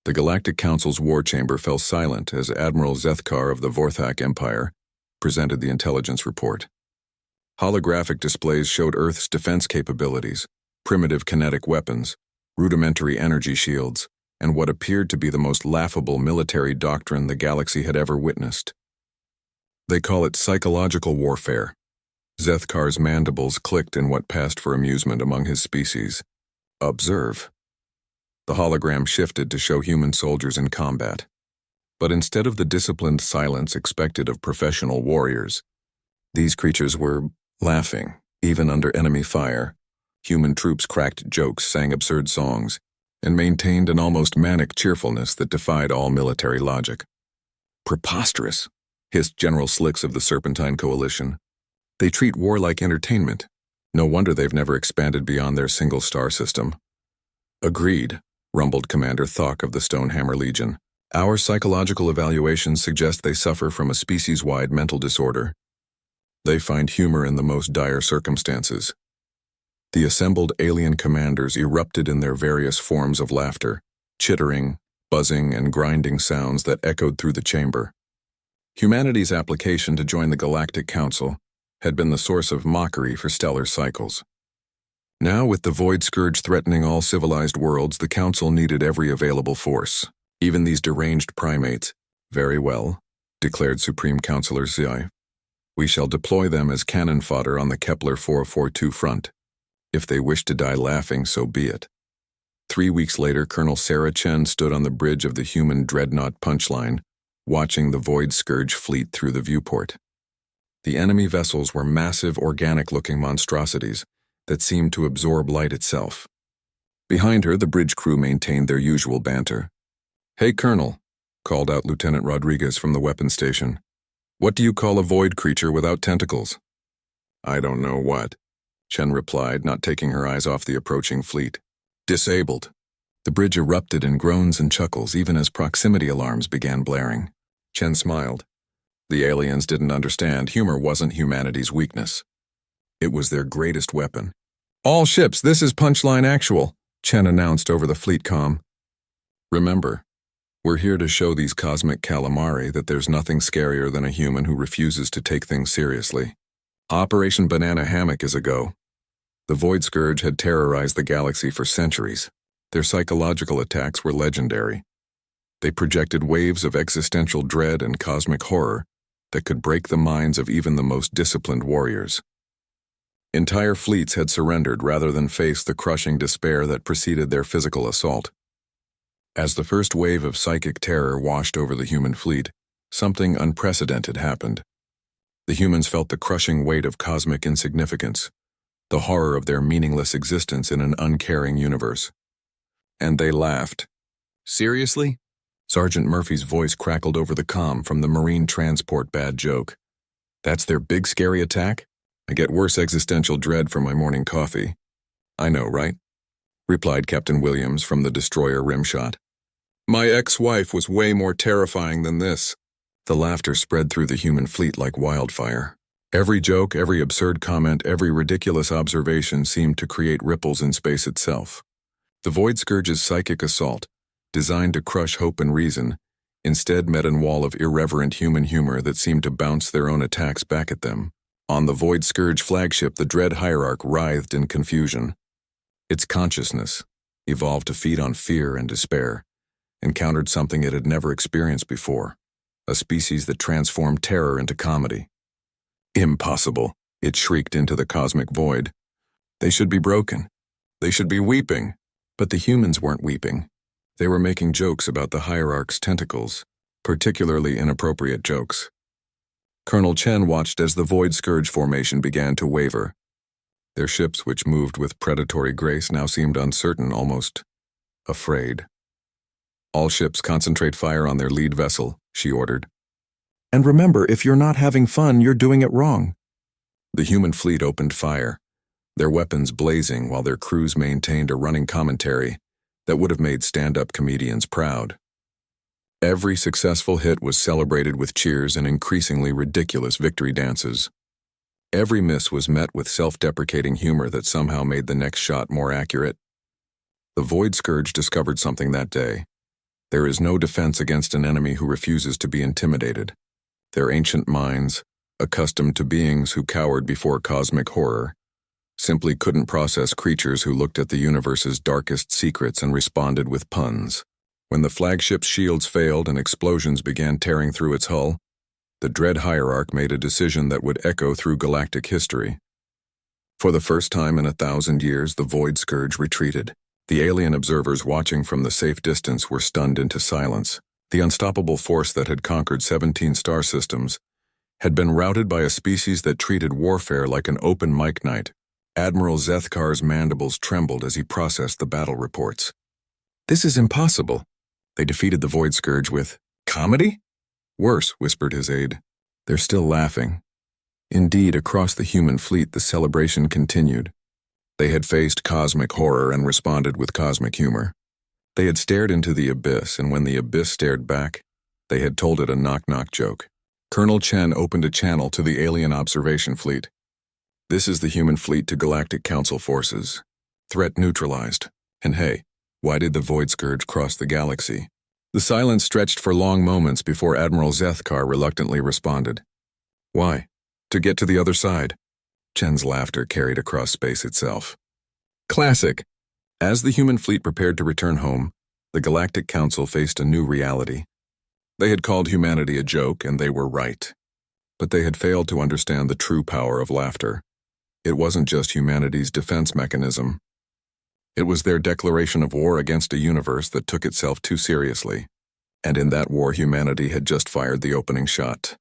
The Galactic Council's war chamber fell silent as Admiral Zethkar of the Vorthak Empire presented the intelligence report. Holographic displays showed Earth's defense capabilities, primitive kinetic weapons, rudimentary energy shields, and what appeared to be the most laughable military doctrine the galaxy had ever witnessed. They call it psychological warfare. Zethkar's mandibles clicked in what passed for amusement among his species. Observe. The hologram shifted to show human soldiers in combat. But instead of the disciplined silence expected of professional warriors, these creatures were laughing, even under enemy fire. Human troops cracked jokes, sang absurd songs, and maintained an almost manic cheerfulness that defied all military logic. Preposterous, hissed General Slicks of the Serpentine Coalition. They treat war like entertainment. No wonder they've never expanded beyond their single star system. Agreed, rumbled Commander Thok of the Stonehammer Legion. Our psychological evaluations suggest they suffer from a species-wide mental disorder. They find humor in the most dire circumstances. The assembled alien commanders erupted in their various forms of laughter, chittering, buzzing, and grinding sounds that echoed through the chamber. Humanity's application to join the Galactic Council had been the source of mockery for stellar cycles. Now, with the Void Scourge threatening all civilized worlds, the Council needed every available force, even these deranged primates. Very well, declared Supreme Counselor Zai. We shall deploy them as cannon fodder on the Kepler 442 front. If they wish to die laughing, so be it. 3 weeks later, Colonel Sarah Chen stood on the bridge of the human dreadnought Punchline, watching the Void Scourge fleet through the viewport. The enemy vessels were massive, organic-looking monstrosities that seemed to absorb light itself. Behind her, the bridge crew maintained their usual banter. "Hey, Colonel," called out Lieutenant Rodriguez from the weapons station. "What do you call a void creature without tentacles?" "I don't know what," Chen replied, not taking her eyes off the approaching fleet. "Disabled." The bridge erupted in groans and chuckles even as proximity alarms began blaring. Chen smiled. The aliens didn't understand humor wasn't humanity's weakness. It was their greatest weapon. "All ships, this is Punchline Actual," Chen announced over the fleet comm. "Remember, we're here to show these cosmic calamari that there's nothing scarier than a human who refuses to take things seriously. Operation Banana Hammock is a go." The Void Scourge had terrorized the galaxy for centuries. Their psychological attacks were legendary. They projected waves of existential dread and cosmic horror that could break the minds of even the most disciplined warriors. Entire fleets had surrendered rather than face the crushing despair that preceded their physical assault. As the first wave of psychic terror washed over the human fleet, something unprecedented happened. The humans felt the crushing weight of cosmic insignificance, the horror of their meaningless existence in an uncaring universe. And they laughed. "Seriously?" Sergeant Murphy's voice crackled over the comm from the Marine transport bad joke. "That's their big scary attack? I get worse existential dread from my morning coffee." "I know, right?" replied Captain Williams from the destroyer Rimshot. "My ex-wife was way more terrifying than this." The laughter spread through the human fleet like wildfire. Every joke, every absurd comment, every ridiculous observation seemed to create ripples in space itself. The Void Scourge's psychic assault, designed to crush hope and reason, instead met an wall of irreverent human humor that seemed to bounce their own attacks back at them. On the Void Scourge flagship, the Dread Hierarch writhed in confusion. Its consciousness, evolved to feed on fear and despair, encountered something it had never experienced before, a species that transformed terror into comedy. "Impossible," it shrieked into the cosmic void. "They should be broken. They should be weeping." But the humans weren't weeping. They were making jokes about the Hierarch's tentacles, particularly inappropriate jokes. Colonel Chen watched as the Void Scourge formation began to waver. Their ships, which moved with predatory grace, now seemed uncertain, almost afraid. "All ships concentrate fire on their lead vessel," she ordered. "And remember, if you're not having fun, you're doing it wrong." The human fleet opened fire, their weapons blazing while their crews maintained a running commentary that would have made stand-up comedians proud. Every successful hit was celebrated with cheers and increasingly ridiculous victory dances. Every miss was met with self-deprecating humor that somehow made the next shot more accurate. The Void Scourge discovered something that day. There is no defense against an enemy who refuses to be intimidated. Their ancient minds, accustomed to beings who cowered before cosmic horror, simply couldn't process creatures who looked at the universe's darkest secrets and responded with puns. When the flagship's shields failed and explosions began tearing through its hull, the Dread Hierarch made a decision that would echo through galactic history. For the first time in 1,000 years, the Void Scourge retreated. The alien observers watching from the safe distance were stunned into silence. The unstoppable force that had conquered 17 star systems had been routed by a species that treated warfare like an open mic night. Admiral Zethkar's mandibles trembled as he processed the battle reports. This is impossible. They defeated the Void Scourge with comedy? Worse, whispered his aide. They're still laughing. Indeed, across the human fleet, the celebration continued. They had faced cosmic horror and responded with cosmic humor. They had stared into the abyss, and when the abyss stared back, they had told it a knock-knock joke. Colonel Chen opened a channel to the alien observation fleet. This is the human fleet to Galactic Council forces. Threat neutralized. And hey, why did the Void Scourge cross the galaxy? The silence stretched for long moments before Admiral Zethkar reluctantly responded. Why? To get to the other side. Chen's laughter carried across space itself. Classic. As the human fleet prepared to return home, the Galactic Council faced a new reality. They had called humanity a joke, and they were right. But they had failed to understand the true power of laughter. It wasn't just humanity's defense mechanism. It was their declaration of war against a universe that took itself too seriously. And in that war, humanity had just fired the opening shot.